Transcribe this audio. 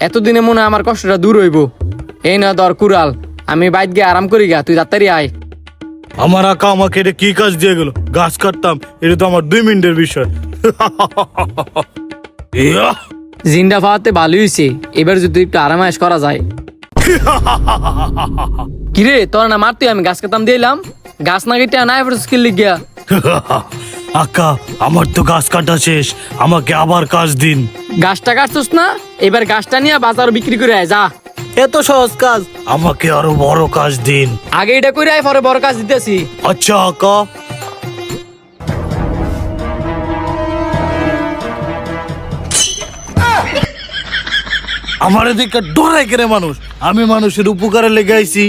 এতদিনে মনে হয় আমার কষ্টটা দূর হইব। এই না ধর কুড়াল, আমি বাইর গিয়ে আরাম করি গা, তুই তাড়াতাড়ি আয়। আমার আকা আমাকে এটা কি কাজ দিয়ে গেল? গাছ কাটতাম, এটা তো আমার 2 মিনিটের বিষয়। ইয়া! জিন্দা পাওয়াতে ভালোই হয়েছে, এবার যদি একটু আরামায়েশ করা যায়। কিরে তোর না মারতুই, আমি গাছ কাটাম দিলাম, গাছ না কেটে নাই স্কিল লিখ গিয়া। আকা আমার তো গাছ কাটা শেষ, আমাকে আবার কাজ দিন। গাছটা কাটছস না, এবার গাছটা নিয়ে বাজার বিক্রি করে আয় যা। এত সহজ কাজ? আমাকে আরো বড় কাজ দিন। আগে এটা করে আয়, পরে বড় কাজ দিতেছি। আচ্ছা আকা। আমার এদিকে ডরাই কেন মানুষ? আমি মানুষের উপকারে লেগে আইছি।